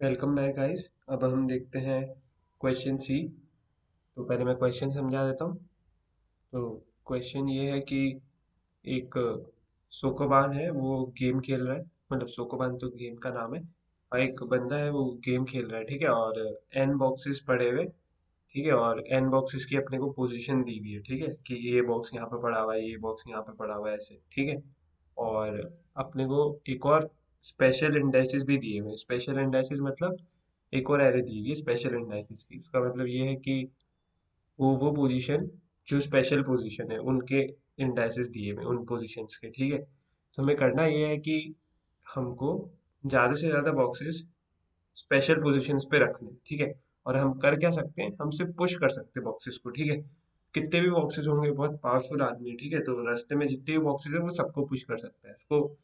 Welcome back guys. अब हम देखते हैं क्वेश्चन सी। तो पहले मैं क्वेश्चन समझा देता हूँ। तो क्वेश्चन ये है कि एक सोकोबान है, वो गेम खेल रहा है। मतलब सोकोबान तो गेम का नाम है। और एक बंदा है, वो गेम खेल रहा है, ठीक है। और एन बॉक्सेस पड़े हुए, ठीक है। और एन बॉक्सेस की अपने को पोजीशन दी हुई है, ठीक है, कि ये बॉक्स यहाँ पे पड़ा हुआ है, ये बॉक्स यहाँ पे पड़ा हुआ है, ऐसे, ठीक है। और अपने को एक और स्पेशल इंडाइसिस भी दिए हुए हैं। स्पेशल इंडाइसिस मतलब एक और एरे दी हुई है स्पेशल इंडाइसिस की। इसका मतलब ये है कि वो पोजीशन जो स्पेशल पोजीशन है, उनके इंडाइसिस दिए हुए हैं, उन पोजीशंस के, ठीक है। तो हमें करना ये है कि हमको ज़्यादा से ज़्यादा बॉक्सेस स्पेशल पोजीशंस पे रखने हैं, ठीक है। और हम कर क्या सकते हैं, हम सिर्फ पुश कर सकते हैं बॉक्सेस को, ठीक है। कितने भी बॉक्सेस होंगे, बहुत पावरफुल आदमी है, ठीक है, तो रास्ते में जितने भी बॉक्सेस है वो सबको पुश कर सकता है। उसको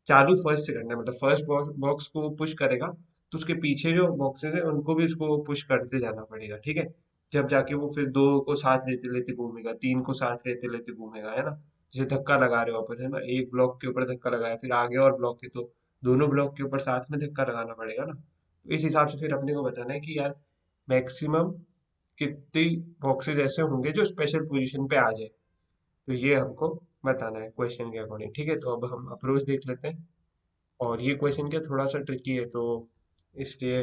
चालू फर्स्ट से करना है, मतलब फर्स्ट बॉक्स को पुश करेगा तो उसके पीछे जो बॉक्सेस है उनको भी उसको पुश करते जाना पड़ेगा, ठीक है। जब जाके वो फिर दो को साथ लेते लेते घूमेगा, तीन को साथ लेते लेते घूमेगा, है ना। जैसे धक्का लगा रहे हो अपन, है ना, एक ब्लॉक के ऊपर धक्का लगाया, फिर आगे और ब्लॉक के, तो दोनों ब्लॉक के ऊपर साथ में धक्का लगाना पड़ेगा ना। तो इस हिसाब से फिर अपने को बताना है कि यार मैक्सिमम कितनी बॉक्सेस ऐसे होंगे जो स्पेशल पोजीशन पे आ जाए। तो ये हमको बताना है क्वेश्चन के अकॉर्डिंग, ठीक है। तो अब हम अप्रोच देख लेते हैं। और ये क्वेश्चन क्या थोड़ा सा ट्रिकी है, तो इसलिए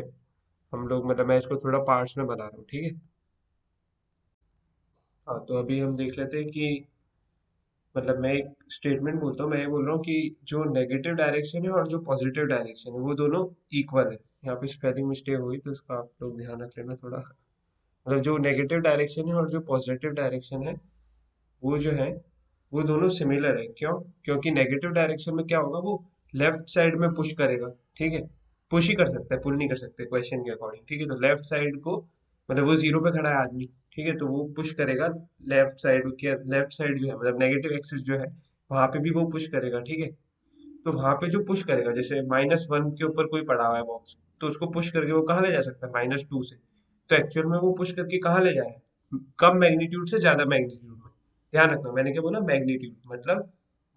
हम लोग, मतलब मैं इसको थोड़ा पार्ट्स में बना रहा हूँ, ठीक है। हाँ, तो अभी हम देख लेते हैं कि, मतलब मैं एक स्टेटमेंट बोलता हूँ, मैं ये बोल रहा हूँ कि जो नेगेटिव डायरेक्शन है और जो पॉजिटिव डायरेक्शन है वो दोनों इक्वल है। यहाँ पे स्पेलिंग मिस्टेक हुई तो इसका आप लोग ध्यान रख लेना थोड़ा। मतलब जो नेगेटिव डायरेक्शन है और जो पॉजिटिव डायरेक्शन है, वो जो है, वो दोनों सिमिलर है। क्यों? क्योंकि नेगेटिव डायरेक्शन में क्या होगा, वो लेफ्ट साइड में पुश करेगा, ठीक है। पुश ही कर सकता है, पुल नहीं कर सकते क्वेश्चन के अकॉर्डिंग, ठीक है। तो लेफ्ट साइड को, मतलब वो जीरो पे खड़ा है आदमी, ठीक है, तो वो पुश करेगा लेफ्ट साइड के। लेफ्ट साइड जो है, मतलब नेगेटिव एक्सिस जो है, वहां पे भी वो पुश करेगा, ठीक है। तो वहां पे जो पुश करेगा, जैसे -1 के ऊपर कोई पड़ा हुआ है बॉक्स, तो उसको पुश करके वो कहाँ ले जा सकता है, -2 से। तो एक्चुअल में वो पुश करके कहाँ ले जाए, कम मैग्नीट्यूड से ज्यादा मैग्नीट्यूड में। ध्यान रखना, मैंने क्या बोला, मैग्नीट्यूड मतलब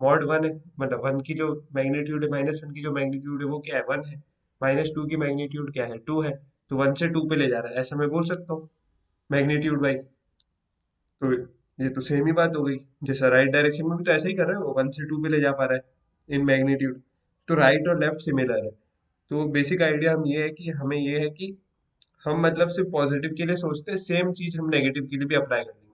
mod 1 है, मतलब 1 की जो मैग्नीट्यूड है, -1 की जो मैग्नीट्यूड है वो क्या है, 1 है। -2 की मैग्नीट्यूड क्या है, 2 है। तो 1 से 2 पे ले जा रहा है, ऐसा मैं बोल सकता हूँ मैग्नीट्यूड वाइज। तो ये तो सेम ही बात हो गई। जैसा राइट डायरेक्शन में भी तो ऐसा ही कर रहा है, वो 1 से 2 पे ले जा पा रहा है इन मैग्नीट्यूड। तो राइट और लेफ्ट सिमिलर है। तो बेसिक आइडिया हम ये है कि हमें ये है कि हम मतलब सिर्फ पॉजिटिव के लिए सोचते हैं, सेम चीज हम नेगेटिव के लिए भी अप्लाई कर देंगे।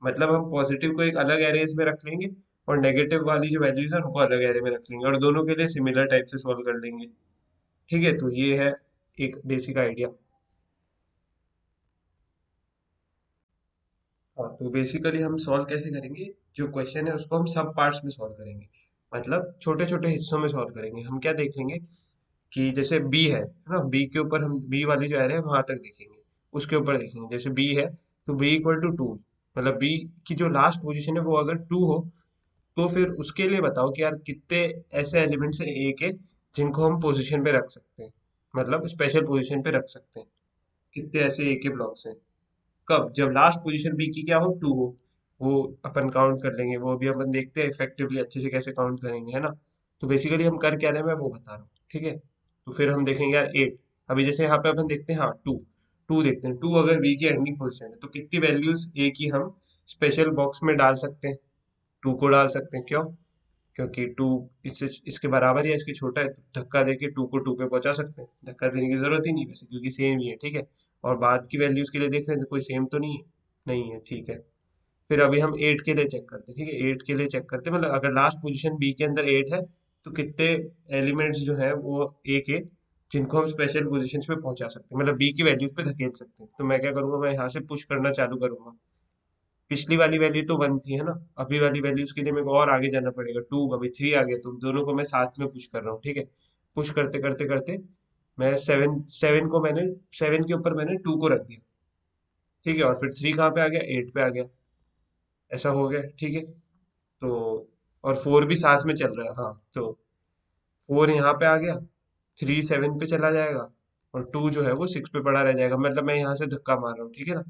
मतलब हम पॉजिटिव को एक अलग एरेज में रख लेंगे और नेगेटिव वाली जो वैल्यूज है उनको अलग एरे में रख लेंगे, और दोनों के लिए सिमिलर टाइप से सॉल्व कर लेंगे, ठीक है। तो ये है एक बेसिक आइडिया। हाँ, तो बेसिकली हम सॉल्व कैसे करेंगे, जो क्वेश्चन है उसको हम सब पार्ट्स में सॉल्व करेंगे। मतलब छोटे छोटे हिस्सों में सॉल्व करेंगे। हम क्या देखेंगे कि जैसे बी है ना, बी के ऊपर हम बी वाली जो एरे है वहां तक देखेंगे। उसके ऊपर देखेंगे, जैसे बी है तो बी इक्वल टू 2। मतलब बी की जो लास्ट पोजीशन है वो अगर 2 हो, तो फिर उसके लिए बताओ कि यार कितने ऐसे एलिमेंट्स हैं ए के जिनको हम पोजीशन पे रख सकते हैं, मतलब स्पेशल पोजीशन पे रख सकते हैं। कितने ऐसे ए के ब्लॉक्स हैं। कब? जब लास्ट पोजीशन बी की क्या हो, 2 हो। वो अपन काउंट कर लेंगे, वो भी अपन देखते हैं इफेक्टिवली अच्छे से कैसे काउंट करेंगे, है ना। तो बेसिकली हम कर क्या रहे हैं मैं वो बता रहा हूँ, ठीक है। तो फिर हम देखेंगे यार 8। अभी जैसे यहाँ पे अपन देखते हैं, हाँ 2। 2 देखते हैं, 2 अगर बी की एंडिंग पोजीशन है तो कितनी वैल्यूज ए की हम स्पेशल बॉक्स में डाल सकते हैं। 2 को डाल सकते हैं। क्यों? क्योंकि 2 इससे इसके बराबर या इसके छोटा है, तो धक्का देके 2 को 2 पे पहुंचा सकते हैं। धक्का देने की जरूरत ही नहीं वैसे, क्योंकि सेम ही है, ठीक है। और बाद की वैल्यूज के लिए देख रहे हैं तो कोई सेम तो नहीं है। नहीं है, ठीक है। फिर अभी हम 8 के लिए चेक करते हैं, ठीक है। 8 के लिए चेक करते हैं, मतलब अगर लास्ट पोजीशन बी के अंदर 8 है तो कितने एलिमेंट्स जो है वो ए के, जिनको हम स्पेशल पोजीशंस पे पहुंचा सकते हैं, मतलब बी की वैल्यूज पे धकेल सकते हैं। तो मैं क्या करूंगा, मैं यहाँ से पुश करना चालू करूंगा। पिछली वाली वैल्यू तो 1 थी, है ना। अभी वाली वैल्यूज के लिए मेरे को और आगे जाना पड़ेगा, 2 अभी 3 आ गया, तो दोनों को मैं साथ में पुश कर रहा हूँ, ठीक है। पुश करते करते करते मैं 7 7 को मैंने 7 के ऊपर मैंने 2 को रख दिया, ठीक है। और फिर 3 कहाँ पे आ गया, 8 पे आ गया। ऐसा हो गया, ठीक है। तो और 4 भी साथ में चल रहा है, हाँ। तो 4 यहाँ पे आ गया, 3 7 पे चला जाएगा, और 2 जो है वो 6 पे पड़ा रह जाएगा। मतलब मैं यहाँ से धक्का मार रहा हूँ, ठीक है ना।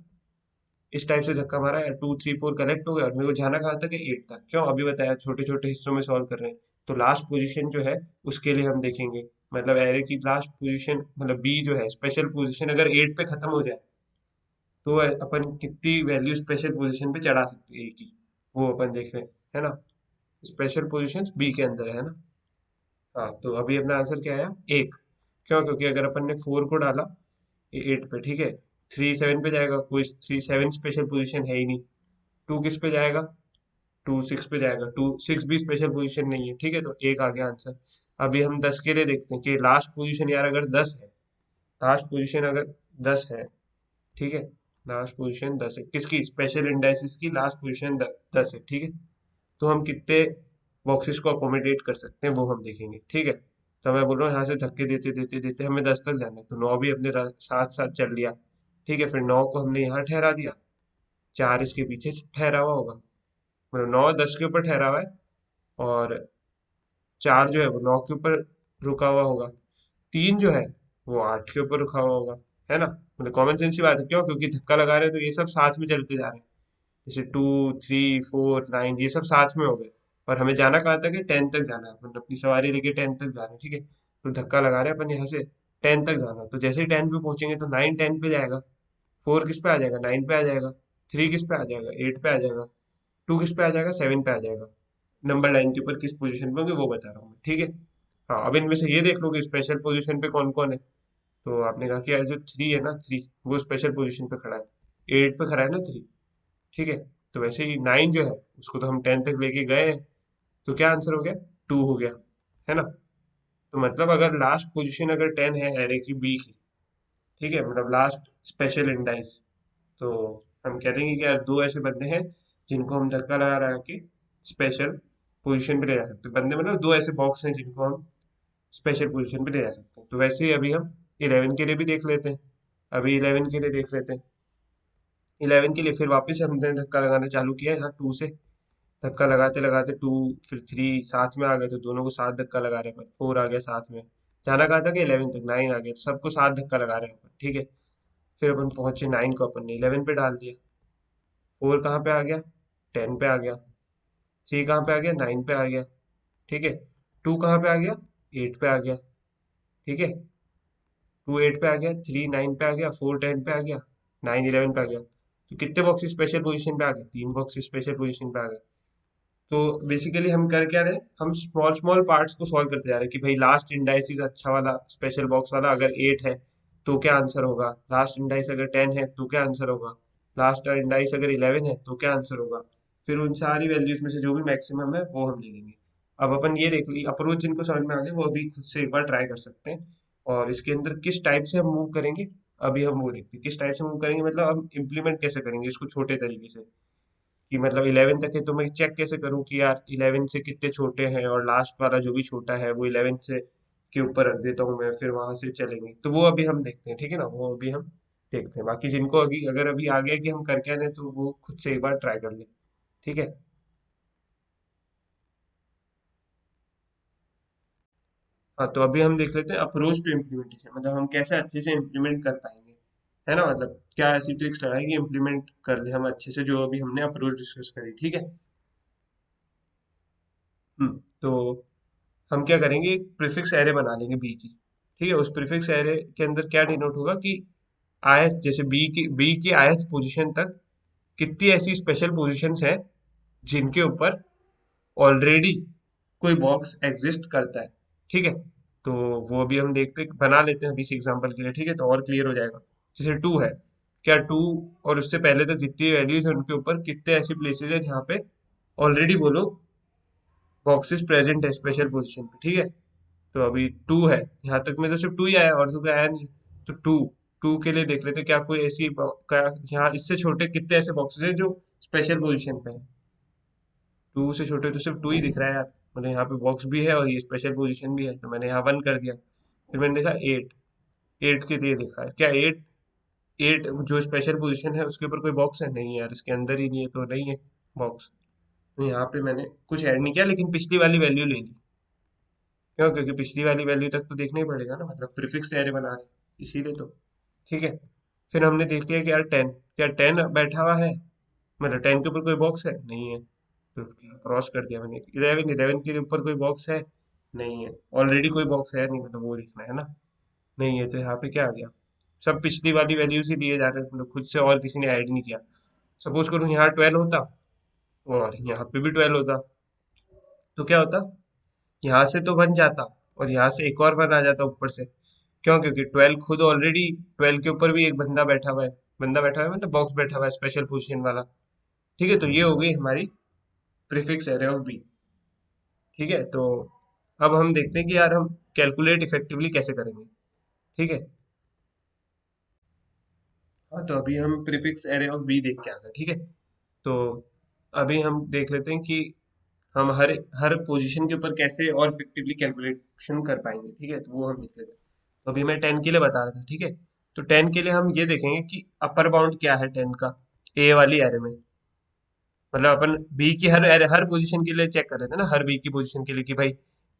इस टाइप से धक्का मारा है, 2 3 4 कलेक्ट हो गया, और मेरे को जाना कहाँ तक है, 8 तक। क्यों? अभी बताया छोटे छोटे हिस्सों में सॉल्व कर रहे हैं। तो लास्ट पोजीशन जो है उसके लिए हम देखेंगे मतलब एरे की लास्ट पोजीशन, मतलब बी जो है स्पेशल पोजीशन अगर 8 पे खत्म हो जाए तो अपन कितनी वैल्यू स्पेशल पोजीशन पे चढ़ा सकते हैं ए की, वो अपन देख रहे हैं, है ना। स्पेशल पोजीशन बी के अंदर है ना। हाँ, तो अभी अपना आंसर क्या आया, एक। क्यों, क्योंकि अगर अपन ने 4 को डाला ये 8 पे, ठीक है, 3 7 पे जाएगा, कोई 3 7 स्पेशल पोजीशन है ही नहीं। 2 किस पे जाएगा, 2 6 पे जाएगा, 2 6 भी स्पेशल पोजीशन नहीं है, ठीक है, तो एक आ गया आंसर। अभी हम 10 के लिए देखते हैं कि लास्ट पोजीशन यार अगर 10 है, लास्ट पोजीशन अगर 10 है, ठीक है, लास्ट पोजीशन 10 है किसकी, स्पेशल इंडाइसिस की लास्ट पोजीशन 10 है, ठीक है, तो हम कितने बॉक्सेस को अकोमोडेट कर सकते हैं वो हम देखेंगे, ठीक है। तो मैं बोल रहा हूँ यहाँ से धक्के देते देते देते हमें 10 तक जाना है, तो 9 भी अपने साथ साथ चल लिया, ठीक है, फिर 9 को हमने यहाँ ठहरा दिया, 4 इसके पीछे ठहरा हुआ होगा, मतलब 9 10 के ऊपर ठहरा हुआ है, और 4 जो है वो 9 के ऊपर रुका हुआ होगा, 3 जो है वो 8 के ऊपर रुका हुआ होगा, है ना। मतलब कॉमन सेंस की बात है, क्यों, क्योंकि धक्का लगा रहे हैं तो ये सब साथ में चलते जा रहे हैं, जैसे 2 3 4 9 ये सब साथ में हो गए, और हमें जाना कहाँ तक है, 10 तक जाना है, मतलब अपनी सवारी लेके 10 तक जा रहे हैं, ठीक है, तो धक्का लगा रहे हैं अपन यहाँ से 10 तक जाना है, तो जैसे ही 10 पे पहुंचेंगे तो 9 10 पे जाएगा, 4 किस पे आ जाएगा, 9 पे आ जाएगा, 3 किस पे आ जाएगा, 8 पे आ जाएगा, 2 किस पे आ जाएगा, 7 पे आ जाएगा। नंबर लाइन के ऊपर किस पोजीशन पे होंगे वो बता रहा हूँ मैं, ठीक है। हाँ, अब इनमें से ये देख लो कि स्पेशल पोजीशन पे कौन कौन है। तो आपने कहा कि यार जो 3 है ना, 3 वो स्पेशल पोजीशन पे खड़ा है, 8 पे खड़ा है ना 3, ठीक है। तो वैसे ही 9 जो है उसको तो हम 10 तक लेके गए हैं, तो क्या आंसर हो गया, 2 हो गया, है ना। तो मतलब अगर लास्ट पोजीशन अगर 10 है एरे की बी की, ठीक है, मतलब लास्ट स्पेशल इंडाइस, तो हम कह देंगे कि यार दो ऐसे बंदे हैं जिनको हम धक्का लगा रहा के स्पेशल पोजीशन पे ले जा सकते हैं, बंदे मतलब दो ऐसे बॉक्स हैं जिनको हम स्पेशल पोजीशन पे ले जा सकते हैं। तो वैसे ही अभी हम 11 के लिए भी देख लेते हैं, अभी 11 के लिए देख लेते हैं। 11 के लिए फिर वापस से हमने धक्का लगाना चालू किया है, यहाँ 2 से धक्का लगाते लगाते 2 फिर 3 साथ में आ गए, तो दोनों को साथ धक्का लगा रहे हैं अपन, 4 आ गया साथ में, जाना कहा था कि 11 तक, 9 आ गया, तो सबको साथ धक्का लगा रहे हैं अपन, ठीक है। फिर अपन पहुंचे 9 को अपन ने 11 पे डाल दिया, 4 कहाँ पे आ गया, 10 पे आ गया, 3 कहाँ पे आ गया, 9 पे आ गया, ठीक है, 2 कहाँ पे आ गया, 8 पे आ गया, ठीक है, 2 8 पे आ गया, 3 9 पे आ गया, 4 10 पे आ गया, 9 11 पे आ गया, तो कितने बॉक्स स्पेशल पोजीशन पे आ गए, 3 बॉक्स स्पेशल पोजीशन पे आ गए। तो बेसिकली हम कर क्या रहे हैं, हम स्मॉल स्मॉल पार्ट्स को सॉल्व करते जा रहे हैं कि भाई लास्ट इंडाइसिस अच्छा वाला स्पेशल बॉक्स वाला अगर 8 है तो क्या आंसर होगा, लास्ट इंडाइस अगर 10 है तो क्या आंसर होगा, लास्ट इंडाइस अगर 11 है तो क्या आंसर होगा। फिर उन सारी वैल्यूज में से जो भी मैक्सिमम है वो हम ले लेंगे। अब अपन ये देख ली अप्रोच जिनको समझ में आ गए वो अभी खुद से एक बार ट्राई कर सकते हैं, और इसके अंदर किस टाइप से हम मूव करेंगे, अभी हम वो देखते हैं किस टाइप से मूव करेंगे, मतलब हम इम्प्लीमेंट कैसे करेंगे इसको छोटे तरीके से, कि मतलब 11 तक है तो मैं चेक कैसे करूं कि यार 11 से कितने छोटे हैं, और लास्ट वाला जो भी छोटा है वो 11 से के ऊपर रख देता हूँ मैं, फिर वहां से चलेंगे, तो वो अभी हम देखते हैं, ठीक है ना, वो अभी हम देखते हैं। बाकी जिनको अभी अगर अभी आ गया कि हम कर क्या रहे तो वो खुद से एक बार ट्राई कर ले, ठीक है। हाँ, तो अभी हम देख लेते हैं अप्रोच टू इम्प्लीमेंटेशन, मतलब हम कैसे अच्छे से इम्प्लीमेंट कर पाएंगे, है ना, मतलब क्या ऐसी ट्रिक्स लगाए कि इम्प्लीमेंट कर ले हम अच्छे से जो अभी हमने अप्रोच डिस्कस करी, ठीक है। तो हम क्या करेंगे, एक प्रीफिक्स एरे बना लेंगे बी की, ठीक है, उस प्रीफिक्स एरे के अंदर क्या डिनोट होगा कि ith, जैसे बी की ith पोजीशन तक कितनी ऐसी स्पेशल पोजीशंस हैं जिनके ऊपर ऑलरेडी कोई बॉक्स एग्जिस्ट करता है, ठीक है। तो वो भी हम देखते बना लेते हैं अभी इस एग्जांपल के लिए, ठीक है, तो और क्लियर हो जाएगा। जैसे 2 है, क्या 2 और उससे पहले तक जितनी वैल्यूज है उनके ऊपर कितने ऐसी प्लेसेस है जहाँ पे ऑलरेडी वो लोग बॉक्सेस प्रेजेंट है स्पेशल पोजीशन पे, ठीक है। तो अभी 2 है, यहाँ तक में तो सिर्फ 2 ही आया और तो कोई आया नहीं, तो 2 के लिए देख लेते हैं क्या कोई ऐसी क्या यहाँ इससे छोटे कितने ऐसे बॉक्सेस हैं जो स्पेशल पोजीशन पे है। 2 से छोटे तो सिर्फ 2 ही दिख रहा है यार, मतलब यहाँ पे बॉक्स भी है और ये स्पेशल पोजीशन भी है, तो मैंने यहाँ 1 कर दिया। फिर मैंने देखा 8, 8 के लिए देखा है क्या, 8 8 जो स्पेशल पोजीशन है उसके ऊपर कोई बॉक्स है, नहीं यार इसके अंदर ही नहीं है, तो नहीं है बॉक्स। तो यहाँ पे मैंने कुछ ऐड नहीं किया लेकिन पिछली वाली वैल्यू ले ली, क्यों, क्योंकि पिछली वाली वैल्यू तक तो देखना ही पड़ेगा ना, मतलब प्रीफिक्स एरे बना रहे इसीलिए तो, ठीक है। फिर हमने देख लिया कि यार 10, क्या 10 बैठा हुआ है, मतलब 10 के ऊपर कोई बॉक्स है, नहीं है, तो क्रॉस कर दिया मैंने। 11 11 के ऊपर कोई बॉक्स है, नहीं है, ऑलरेडी कोई बॉक्स है नहीं, मतलब वो देखना है ना। नहीं है तो यहाँ पे क्या आ गया, सब पिछली वाली वैल्यूज ही दिए जा रहे हैं, मतलब खुद से और किसी ने ऐड नहीं किया। सपोज करूँ यहाँ 12 होता और यहाँ पे भी 12 होता, तो क्या होता, यहाँ से तो 1 जाता और यहाँ से एक और 1 आ जाता ऊपर से। क्यों? क्योंकि 12 खुद ऑलरेडी, 12 के ऊपर भी एक बंदा बैठा हुआ है। बंदा बैठा हुआ है मतलब बॉक्स बैठा हुआ है स्पेशल पोजीशन वाला। ठीक है, तो ये हो गई हमारी प्रीफिक्स एरे ऑफ बी। ठीक है, तो अब हम देखते हैं कि यार हम कैलकुलेट इफेक्टिवली कैसे करेंगे। ठीक है, हाँ तो अभी हम प्रीफिक्स एरे ऑफ बी देख के आ गए। ठीक है, तो अभी हम देख लेते हैं कि हम हर हर पोजीशन के ऊपर कैसे और इफेक्टिवली कैलकुलेशन कर पाएंगे। ठीक है, तो वो हम देख लेते हैं। तो अभी मैं 10 के लिए बता रहा था। ठीक है, तो 10 के लिए हम ये देखेंगे कि अपर बाउंड क्या है 10 का, ए वाली एरे में। मतलब अपन बी की हर पोजीशन के लिए चेक कर रहे थे ना, हर बी की पोजीशन के लिए कि भाई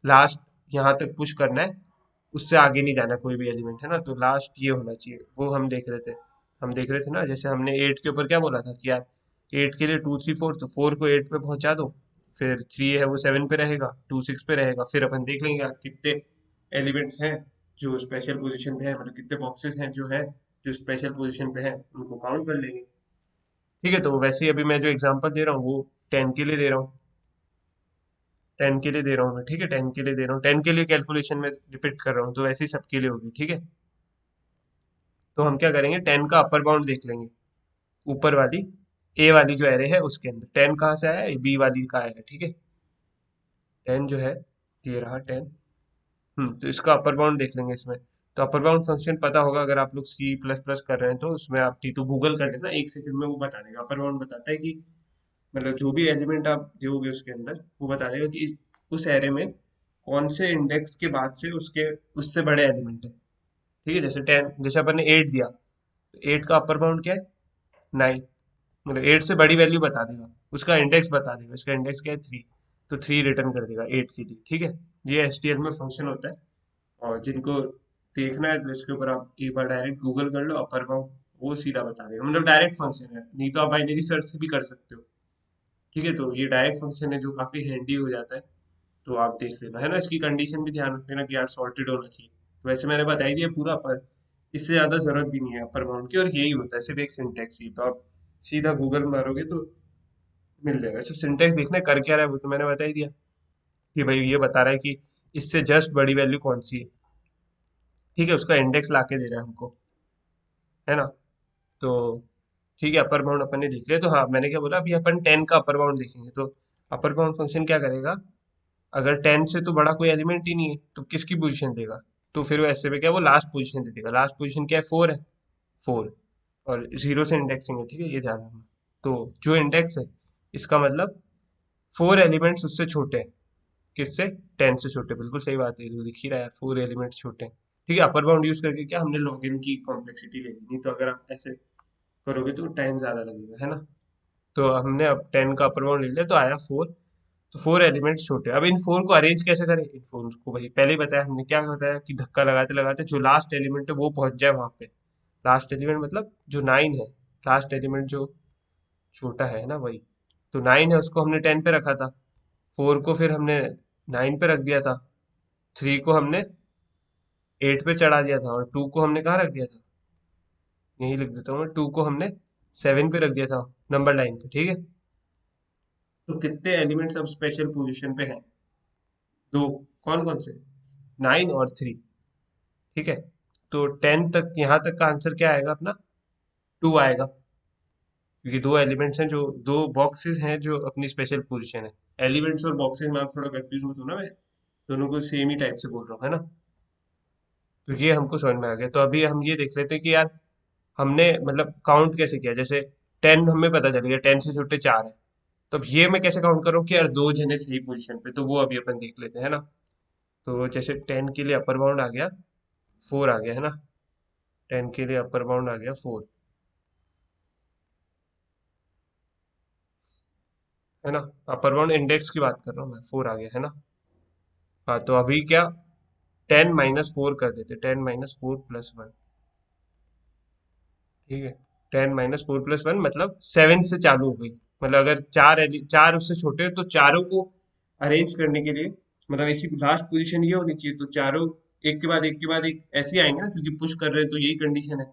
लास्ट यहाँ तक पुश करना है, उससे आगे नहीं जाना कोई भी एलिमेंट, है ना, तो लास्ट ये होना चाहिए, वो हम देख रहे थे। हम देख रहे थे ना, जैसे हमने 8 के ऊपर क्या बोला था कि यार 8 के लिए 2 3 4, तो 4 को 8 पे पहुंचा दो, फिर 3 है वो 7 पे रहेगा, 2 6 पे रहेगा, फिर अपन देख लेंगे यार कितने एलिमेंट्स हैं जो स्पेशल पोजीशन पे है, मतलब कितने बॉक्सेस हैं जो है जो स्पेशल पोजीशन पे है, उनको काउंट कर लेंगे। ठीक है, तो वैसे ही अभी मैं जो एग्जांपल दे रहा हूँ वो 10 के लिए दे रहा हूँ। 10 के लिए दे रहा हूँ मैं, ठीक है, 10 के लिए दे रहा हूँ, 10 के लिए कैलकुलेशन में रिपीट कर रहा हूँ, तो वैसे ही सबके लिए होगी। ठीक है, तो हम क्या करेंगे, 10 का अपर बाउंड देख लेंगे, ऊपर वाली ए वाली जो एरे है उसके अंदर 10 कहाँ से आया है, बी वाली का आया है। ठीक है, 10 जो है ये रहा 10। तो इसका अपर बाउंड देख लेंगे इसमें। तो अपर बाउंड फंक्शन पता होगा, अगर आप लोग सी प्लस प्लस कर रहे हैं तो उसमें आप नहीं तो गूगल कर लेना, 1 सेकंड में वो बता देगा। अपर बाउंड बताता है कि मतलब जो भी एलिमेंट आप दोगे उसके अंदर वो बता देगा कि उस एरे में कौन से इंडेक्स के बाद से उसके उससे बड़े एलिमेंट है। ठीक है, जैसे 10, जैसे अपन ने 8 दिया, तो 8 का अपर बाउंड क्या है, 9। मतलब 8 से बड़ी वैल्यू बता देगा, उसका इंडेक्स बता देगा, इसका इंडेक्स क्या है, 3, तो 3 रिटर्न कर देगा 8 के लिए। ठीक है, ये एचटीएल में फंक्शन होता है। और जिनको देखना है तो इसके ऊपर आप एक बार डायरेक्ट गूगल कर लो अपर बाउंड, वो सीधा बता देगा, मतलब डायरेक्ट फंक्शन है, नहीं तो आप बाइनरी सर्च से भी कर सकते हो। ठीक है, तो ये डायरेक्ट फंक्शन है जो काफी हैंडी हो जाता है। तो आप देख लेना, है ना, इसकी कंडीशन भी ध्यान रख लेना कि यार सॉर्टेड होना चाहिए। तो वैसे मैंने बता ही दिया पूरा, पर इससे ज्यादा जरूरत भी नहीं है अपर बाउंड की, और यही होता है सिर्फ एक सिंटेक्स ही, तो आप सीधा गूगल मारोगे तो मिल जाएगा। सिर्फ सिंटेक्स देखना है कर क्या रहा है, वो तो मैंने बता ही दिया कि भाई ये बता रहा है कि इससे जस्ट बड़ी वैल्यू कौन सी है। ठीक है, उसका इंडेक्स ला के दे रहा है हमको, है ना। तो ठीक है, अपर बाउंड अपन ने देख लिया। तो हाँ, मैंने क्या बोला, अभी अपन 10 का अपर बाउंड देखेंगे। तो अपर बाउंड फंक्शन क्या करेगा, अगर 10 से तो बड़ा कोई एलिमेंट ही नहीं है तो किसकी पोजीशन देगा, तो फिर वो ऐसे में क्या, वो लास्ट पोजीशन दे देगा। लास्ट पोजीशन क्या है, 4 है, 4, और 0 से इंडेक्सिंग है। ठीक है, ये ध्यान रखना। तो जो इंडेक्स है, इसका मतलब 4 एलिमेंट्स उससे छोटे हैं, किससे, 10 से छोटे, बिल्कुल सही बात है, ये तो दिख ही रहा है, 4 एलिमेंट्स छोटे हैं। ठीक है, अपर बाउंड यूज करके क्या हमने लॉगिन की कॉम्प्लेक्सिटी ले ली, नहीं तो अगर आप ऐसे करोगे तो टाइम ज्यादा लगेगा, है ना। तो हमने अब 10 का अपर बाउंड ले लिया, तो आया 4। तो 4 एलिमेंट्स छोटे, अब इन 4 को अरेंज कैसे करें, इन 4 को भाई पहले ही बताया हमने, क्या बताया कि धक्का लगाते लगाते जो लास्ट एलिमेंट है वो पहुंच जाए वहां पे। लास्ट एलिमेंट मतलब जो 9 है, लास्ट एलिमेंट जो छोटा है ना वही। तो 9 है उसको हमने 10 पे रखा था, 4 को फिर हमने 9 पे रख दिया था, 3 को हमने 8 पे चढ़ा दिया था, और 2 को हमने कहाँ रख दिया था, यही लिख देता हूँ मैं, 2 को हमने 7 पे रख दिया था, नंबर लाइन पे। ठीक है, तो कितने एलिमेंट्स अब स्पेशल पोजीशन पे हैं, दो। कौन कौन से, 9 और 3। ठीक है, तो 10 तक, यहाँ तक का आंसर क्या आएगा अपना, 2 आएगा, क्योंकि दो एलिमेंट्स हैं, जो दो बॉक्सेस हैं जो अपनी स्पेशल पोजीशन है। एलिमेंट्स और बॉक्सेस में आप थोड़ा कंफ्यूज मत होना, मैं दोनों को सेम ही टाइप से बोल रहा हूँ, है ना। तो ये हमको समझ में आ गया। तो अभी हम ये देख लेते हैं कि यार हमने मतलब काउंट कैसे किया। जैसे 10 हमें पता चल गया, 10 से छोटे 4 है, तो अब ये मैं कैसे काउंट करूँ कि यार दो जने सही पोजीशन पे, तो वो अभी अपन देख लेते हैं, है ना। तो जैसे 10 के लिए अपर बाउंड आ गया 4 आ गया, है ना। 10 के लिए अपर बाउंड आ गया 4, है ना। अपर बाउंड इंडेक्स की बात कर रहा हूँ मैं, 4 आ गया, है ना। हाँ, तो अभी क्या, 10 - 4 कर देते, 10 - 4 + 1। ठीक है, 10 - 4 + 1 मतलब 7 से चालू हो गई। मतलब अगर चार चार उससे छोटे हैं तो चारों को अरेंज करने के लिए मतलब इसी लास्ट पोजीशन ये होनी चाहिए, तो चारों एक के बाद एक के बाद एक ऐसे ही आएंगे ना, क्योंकि पुश कर रहे हैं तो यही कंडीशन है।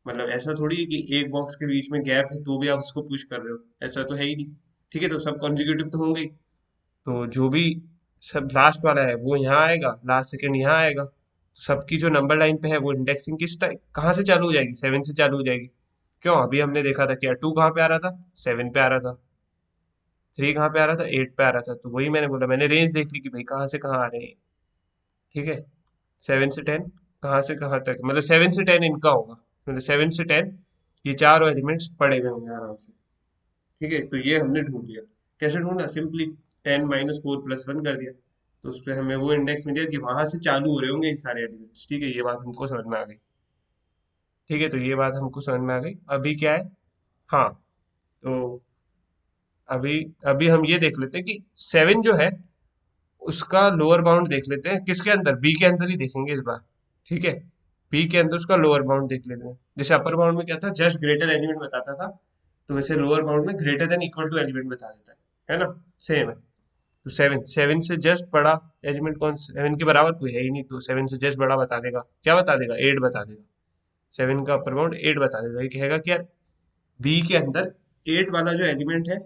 मतलब ऐसा थोड़ी है कि एक बॉक्स के बीच में गैप है तो भी आप उसको पुश कर रहे हो, ऐसा तो है ही नहीं। ठीक है, तो सब कॉन्जिक्यूटिव तो होंगे ही। तो जो भी सब लास्ट वाला है वो यहाँ आएगा, लास्ट सेकंड यहाँ आएगा। सबकी जो नंबर लाइन पे है वो इंडेक्सिंग किस टाइम कहाँ से चालू हो जाएगी, 7 से चालू हो जाएगी। क्यों, अभी हमने देखा था क्या, 2 कहाँ पे आ रहा था, 7 पे आ रहा था। 3 कहाँ पे आ रहा था, 8 पे आ रहा था। तो वही मैंने बोला, मैंने रेंज देख ली कि भाई कहाँ से कहाँ आ रहे हैं। ठीक है, 7 से 10 कहाँ से कहाँ तक, मतलब 7 से 10 इनका होगा। मतलब 7 से 10 ये चारों एलिमेंट्स पड़े हुए होंगे आराम से। ठीक है, तो ये हमने ढूंढ लिया। कैसे ढूंढा, सिंपली 10 - 4 + 1 कर दिया। तो उस पर हमें वो इंडेक्स मिल गया कि वहां से चालू हो रहे होंगे ये सारे एलिमेंट्स। ठीक है, ये बात हमको समझ में आ गई। ठीक है, तो ये बात हमको समझ में आ गई। अभी क्या है, हाँ, तो अभी अभी हम ये देख लेते हैं कि 7 जो है उसका लोअर बाउंड देख लेते हैं, किसके अंदर, बी के अंदर ही देखेंगे इस बार। ठीक है, बी के अंदर उसका लोअर बाउंड देख लेते हैं। जैसे अपर बाउंड में क्या था, जस्ट ग्रेटर एलिमेंट बताता था, तो वैसे लोअर बाउंड में greater than equal to element बता देता है ना। सेम है। तो 7 से जस्ट बड़ा एलिमेंट कौन, 7 के बराबर कोई है ही नहीं, तो 7 से जस्ट बड़ा बता देगा, क्या बता देगा, 8 बता देगा। 7 का अपर बाउंड 8 बता देगा। ये कहेगा कि यार बी के अंदर 8 वाला जो एलिमेंट है,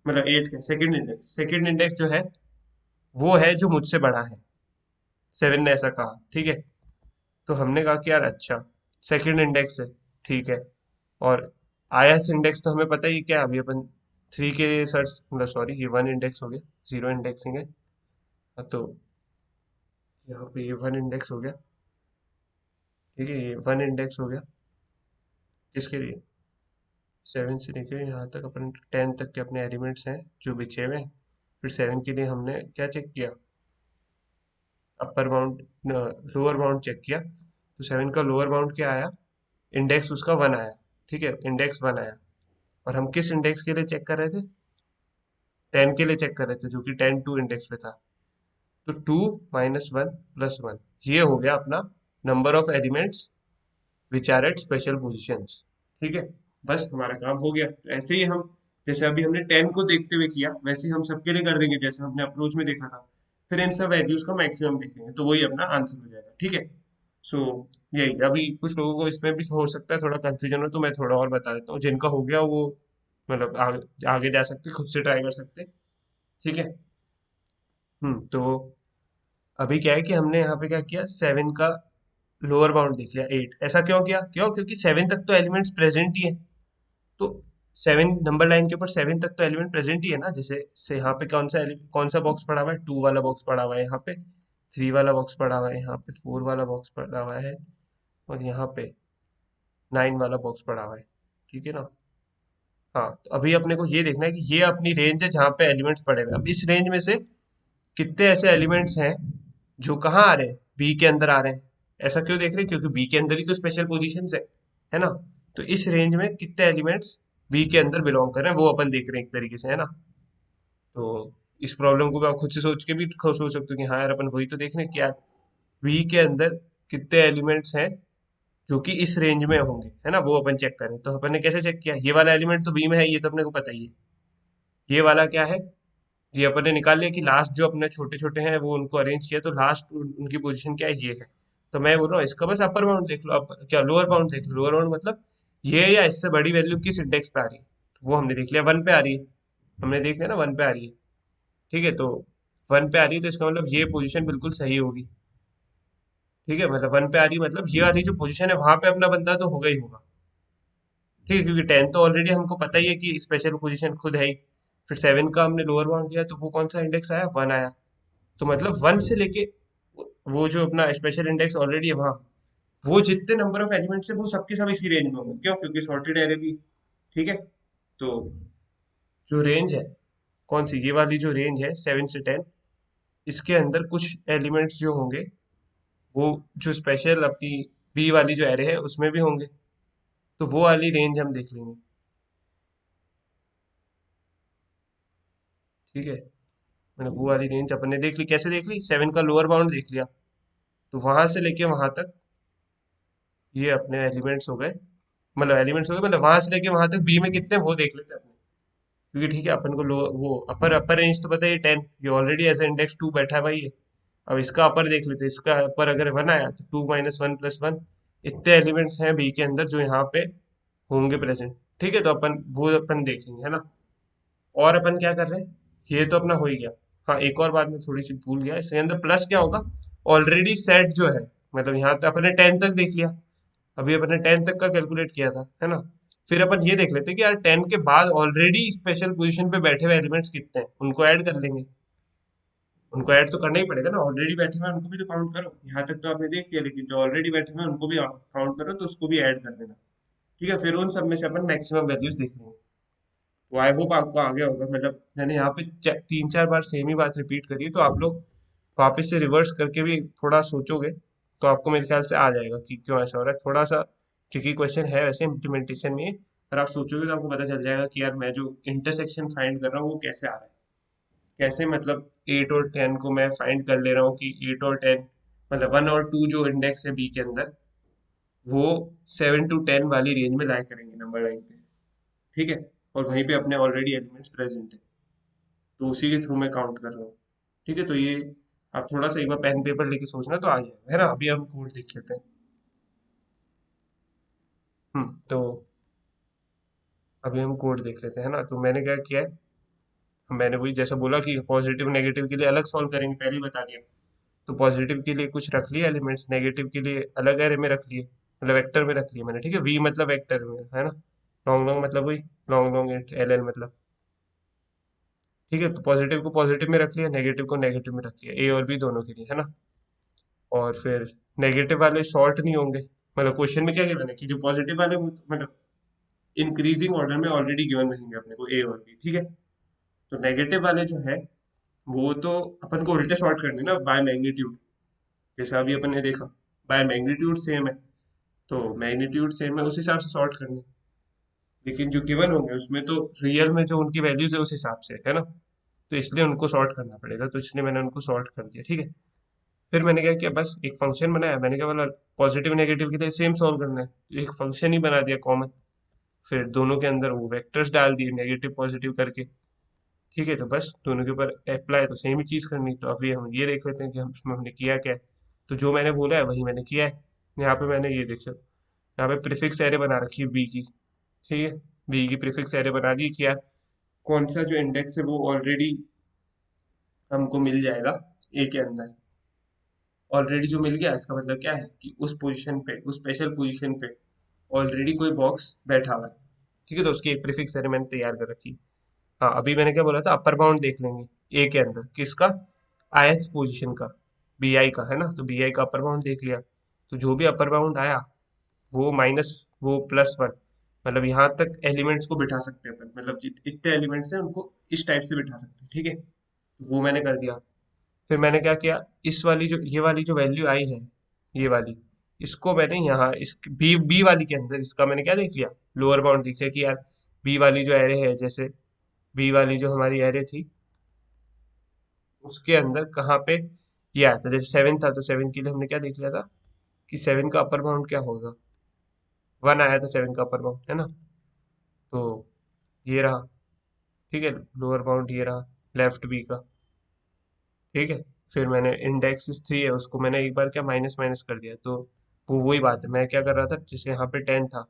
मतलब 8 का सेकंड इंडेक्स जो है वो है जो मुझसे बड़ा है। 7 ने ऐसा कहा। ठीक है, तो हमने कहा कि यार अच्छा, सेकंड इंडेक्स है। ठीक है, और आईएस इंडेक्स तो हमें पता ही क्या है, अभी अपन 3 के लिए सर्च, मतलब सॉरी ये 1 इंडेक्स हो गया, 0 इंडेक्सिंग है। हाँ, तो यहाँ पे ये 1 इंडेक्स हो गया। ठीक है, ये 1 इंडेक्स हो गया किसके लिए, 7 से लेकर यहाँ तक अपन 10 तक के अपने एलिमेंट्स हैं जो बिछे हुए हैं। फिर 7 के लिए हमने क्या चेक किया, upper bound, lower bound check किया। तो 7 का लोअर बाउंड क्या आया, इंडेक्स उसका 1 आया। ठीक है, इंडेक्स 1 आया। और हम किस इंडेक्स के लिए चेक कर रहे थे, 10 के लिए चेक कर रहे थे, जो कि 10 2 इंडेक्स पे था। तो 2 - 1 + 1 ये हो गया अपना number of elements which are at special positions. ठीक है, बस हमारा काम हो गया। तो ऐसे ही हम, जैसे अभी हमने 10 को देखते हुए किया, वैसे ही हम सबके लिए कर देंगे जैसे हमने अप्रोच में देखा था। फिर इन सब वैल्यूज का मैक्सिमम देखेंगे, तो वही अपना आंसर हो जाएगा। ठीक है, सो यही, अभी कुछ लोगों को इसमें भी हो सकता है थोड़ा कंफ्यूजन हो, तो मैं थोड़ा और बता देता हूँ। जिनका हो गया वो मतलब आगे जा सकते, खुद से ट्राई कर सकते। ठीक है। तो अभी क्या है कि हमने यहाँ पे क्या किया, 7 का लोअर बाउंड देख लिया 8। ऐसा क्यों किया, क्यों, क्योंकि 7 तक तो एलिमेंट्स प्रेजेंट ही है। तो 7 नंबर लाइन के ऊपर 7 तक तो एलिमेंट प्रेजेंट ही है ना। जैसे से यहाँ पे कौन सा बॉक्स पड़ा हुआ है, 2 वाला बॉक्स पड़ा हुआ है यहाँ पे, 3 वाला बॉक्स पड़ा हुआ है यहाँ पे, 4 वाला बॉक्स पड़ा हुआ है, और यहाँ पे 9 वाला बॉक्स पड़ा हुआ है। ठीक है ना। हाँ, तो अभी अपने को ये देखना है कि ये अपनी रेंज है जहाँ पे एलिमेंट्स पड़े हुए हैं। अब इस रेंज में से कितने ऐसे एलिमेंट्स हैं जो कहाँ आ रहे हैं, बी के अंदर आ रहे हैं। ऐसा क्यों देख रहे हैं, क्योंकि बी के अंदर ही तो स्पेशल पोजीशंस है ना। तो इस रेंज में कितने एलिमेंट्स बी के अंदर बिलोंग कर रहे हैं वो अपन देख रहे हैं एक तरीके से, है ना। तो इस प्रॉब्लम को भी आप खुद से सोच के भी खुद सोच सकते हो कि हाँ यार अपन वही तो देख रहे हैं कि यार बी के अंदर कितने एलिमेंट्स हैं जो कि इस रेंज में होंगे, है ना, वो अपन चेक करें। तो अपन ने कैसे चेक किया, ये वाला एलिमेंट तो बी में है, ये तो अपने को पता ही है। ये वाला क्या है, ये अपन ने निकाल लिया कि लास्ट जो अपने छोटे छोटे हैं वो उनको अरेंज किया, तो लास्ट उनकी पोजीशन क्या है, ये है। तो मैं बोल रहा हूँ इसका बस अपर बाउंड देख लो, अब क्या लोअर बाउंड देख लो। लोअर बाउंड मतलब ये या इससे बड़ी वैल्यू किस इंडेक्स पे आ रही है, तो वो हमने देख लिया 1 पे आ रही है। हमने देख लिया ना 1 पे आ रही है। ठीक है, तो 1 पे आ रही है तो इसका मतलब ये पोजीशन बिल्कुल सही होगी। ठीक है, मतलब 1 पे आ रही है मतलब ये वाली जो पोजीशन है वहां पे अपना बंदा तो होगा ही होगा। ठीक है, क्योंकि 10 तो ऑलरेडी हमको पता ही है कि स्पेशल पोजीशन खुद है ही। फिर 7 का हमने लोअर बाउंड लिया तो वो कौन सा इंडेक्स आया, 1 आया। तो मतलब 1 से लेके वो जो अपना स्पेशल इंडेक्स ऑलरेडी है वहां, वो जितने नंबर ऑफ एलिमेंट्स है वो सबके सब इसी रेंज में होंगे। क्यों, क्योंकि सॉर्टेड एरे भी। ठीक है, तो जो रेंज है, कौन सी, ये वाली जो रेंज है 7 से 10, इसके अंदर कुछ एलिमेंट्स जो होंगे वो जो स्पेशल अपनी बी वाली जो एरे है उसमें भी होंगे। तो वो वाली रेंज हम देख लेंगे। ठीक है, मैंने वो वाली रेंज अपन ने देख ली, कैसे देख ली, 7 का लोअर बाउंड देख लिया। तो वहां से लेके वहां तक ये अपने एलिमेंट्स हो गए, मतलब एलिमेंट्स हो गए, मतलब वहां से लेके वहां तक बी में कितने हैं, वो देख लेते हैं अपने। क्योंकि ठीक है अपन को लो वो अपर अपर रेंज तो पता है 10, ये ऑलरेडी एज इंडेक्स 2 बैठा हुआ ही है। अब इसका अपर देख लेते हैं, इसका अपर अगर 1 आया तो 2 - 1 + 1 इतने एलिमेंट्स हैं बी के अंदर जो यहाँ पे होंगे प्रेजेंट। ठीक है, तो अपन वो अपन देखेंगे, है ना। और अपन क्या कर रहे हैं, ये तो अपना हो ही गया। हाँ, एक और बात मैं थोड़ी सी भूल गया, इसके अंदर प्लस क्या होगा, ऑलरेडी सेट जो है, मतलब यहाँ तक अपने 10 तक देख लिया, अभी अपने 10 तक का कैलकुलेट किया था, है ना। फिर अपन ये देख लेते हैं कि यार 10 के बाद ऑलरेडी स्पेशल पोजीशन पे बैठे हुए एलिमेंट्स कितने हैं, उनको ऐड कर लेंगे। उनको ऐड तो करना ही पड़ेगा ना, ऑलरेडी बैठे हुए हैं उनको भी तो काउंट करो। यहाँ तक तो आपने देख लिया, लेकिन जो ऑलरेडी बैठे हुए हैं उनको भी काउंट करो, तो उसको भी ऐड कर देना। ठीक है, फिर उन सब में से अपन मैक्सिमम वैल्यूज देख लेंगे। तो आई होप आपको आ गया होगा, मतलब मैंने यहाँ पे 3 4 बार सेम ही बात रिपीट करी है, तो आप लोग वापस से रिवर्स करके भी थोड़ा सोचोगे तो आपको मेरे ख्याल से आ जाएगा कि क्यों ऐसा हो रहा है। थोड़ा सा ट्रिकी क्वेश्चन है वैसे इम्प्लीमेंटेशन में, अगर आप सोचोगे तो आपको पता चल जाएगा कि यार मैं जो इंटरसेक्शन फाइंड कर रहा हूँ वो कैसे आ रहा है, कैसे मतलब 8 और 10 को मैं फाइंड कर ले रहा हूँ कि 8 और 10, मतलब 1 और 2 जो इंडेक्स है बी के अंदर, वो 7 to 10 वाली रेंज में लाया करेंगे नंबर लाइन पे। ठीक है, और वहीं पे अपने ऑलरेडी एलिमेंट्स प्रेजेंट है, तो उसी के थ्रू मैं काउंट कर रहा हूँ। ठीक है, तो ये आप थोड़ा सा एक बार पेन पेपर लेके सोचना तो आ जाएगा, है ना। अभी हम कोड देख लेते हैं। तो अभी हम कोड देख लेते हैं ना। तो मैंने क्या किया है, मैंने वही जैसा बोला कि पॉजिटिव नेगेटिव के लिए अलग सॉल्व करेंगे, पहले ही बता दिया। तो पॉजिटिव के लिए कुछ रख लिए एलिमेंट्स, नेगेटिव के लिए अलग एरे में रख लिए, मतलब वेक्टर में रख लिए मैंने। ठीक है, वी मतलब वेक्टर में, है ना। लॉन्ग लॉन्ग मतलब वही लॉन्ग लॉन्ग एल एल मतलब। ठीक है, तो पॉजिटिव को पॉजिटिव में रख लिया, नेगेटिव को नेगेटिव में रख लिया, ए और बी दोनों के लिए, है ना। और फिर नेगेटिव वाले शॉर्ट नहीं होंगे, मतलब क्वेश्चन में क्या गिवन है कि जो पॉजिटिव वाले मतलब इंक्रीजिंग ऑर्डर में ऑलरेडी गिवन रहेंगे अपने को ए और बी। ठीक है, तो नेगेटिव वाले जो है वो तो अपन को उल्टे शॉर्ट करने ना, बाय मैग्नीट्यूड, जैसे अभी अपन ने देखा बाय मैग्नीट्यूड सेम है, तो मैग्नीट्यूड सेम है उस हिसाब से सॉर्ट करने। लेकिन जो गिवन होंगे उसमें तो रियल में जो उनकी वैल्यूज है उस हिसाब से है ना, तो इसलिए उनको सॉर्ट करना पड़ेगा, तो इसलिए मैंने उनको सॉर्ट कर दिया। ठीक है, फिर मैंने क्या किया, बस एक फंक्शन बनाया, मैंने क्या बोला पॉजिटिव नेगेटिव के लिए सेम सॉल्व करना है, तो एक फंक्शन ही बना दिया कॉमन। फिर दोनों के अंदर वो वेक्टर्स डाल दिए नेगेटिव पॉजिटिव करके। ठीक है, तो बस दोनों के ऊपर अप्लाई तो सेम ही चीज़ करनी। तो अभी हम ये देख लेते हैं कि हम इसमें हमने किया क्या है। तो जो मैंने बोला है वही मैंने किया है। यहाँ पे मैंने ये देखो, यहाँ पे प्रीफिक्स एरे बना रखी है बी की। ठीक है, बी की प्रीफिक्स एरे बना दी कि यार कौन सा जो इंडेक्स है वो ऑलरेडी हमको मिल जाएगा ए के अंदर। ऑलरेडी जो मिल गया इसका मतलब क्या है कि उस पोजीशन पे, उस स्पेशल पोजीशन पे ऑलरेडी कोई बॉक्स बैठा हुआ है। ठीक है, तो उसकी एक प्रीफिक्स एरे मैंने तैयार कर रखी। हाँ, अभी मैंने क्या बोला था, अपर बाउंड देख लेंगे ए के अंदर किसका, ith पोजीशन का, बी आई का, है ना। तो बी आई का अपर बाउंड देख लिया, तो जो भी अपर बाउंड आया वो माइनस वो +1, मतलब यहाँ तक एलिमेंट्स को बिठा सकते हैं अपन, मतलब इतने एलिमेंट्स हैं उनको इस टाइप से बिठा सकते हैं। ठीक है, तो वो मैंने कर दिया। फिर मैंने क्या किया, इस वाली जो ये वाली जो वैल्यू आई है, ये वाली, इसको मैंने यहाँ इस बी बी वाली के अंदर इसका मैंने क्या देख लिया, लोअर बाउंड देख लिया कि यार बी वाली जो एरे है, जैसे बी वाली जो हमारी एरे थी उसके अंदर कहाँ पे ये आया था, जैसे 7 था तो 7 के लिए हमने क्या देख लिया था कि 7 का अपर बाउंड क्या होगा, 1 आया था 7 का अपर बाउंड, है ना। तो ये रहा। ठीक है, लोअर बाउंड ये रहा लेफ्ट बी का। ठीक है, फिर मैंने इंडेक्स 3 है उसको मैंने एक बार क्या माइनस माइनस कर दिया, तो वो वही बात है, मैं क्या कर रहा था, जैसे यहाँ पे 10 था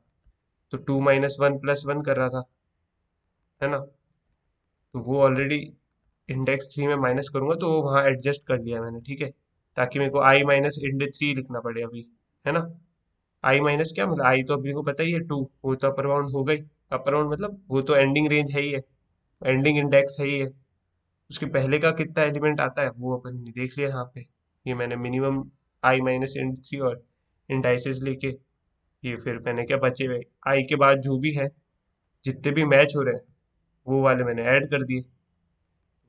तो 2 - 1 + 1 कर रहा था, है ना। तो वो ऑलरेडी इंडेक्स 3 में माइनस करूंगा तो वो वहाँ एडजस्ट कर लिया मैंने। ठीक है, ताकि मेरे को i - 3 लिखना पड़े अभी, है ना। आई माइनस क्या मतलब, आई तो अभी को पता ही है 2, वो तो अपर बाउंड हो गई। अपर बाउंड मतलब वो तो एंडिंग रेंज है ही है, एंडिंग इंडेक्स है ही है। उसके पहले का कितना एलिमेंट आता है वो अपन ने देख लिया यहाँ पे। ये मैंने मिनिमम i - 3 और इंडाइसेस लेके, ये फिर मैंने क्या बचे हुए आई के बाद जो भी है, जितने भी मैच हो रहे हैं वो वाले मैंने ऐड कर दिए।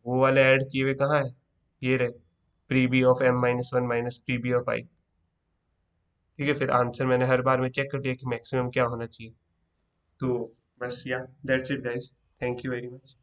वो वाले ऐड किए हुए कहाँ है, ये रहे, pre B of m - 1 minus pre B of I. ठीक है, फिर आंसर मैंने हर बार में चेक कर लिया कि मैक्सिमम क्या होना चाहिए। तो बस या that's it guys, thank you very much.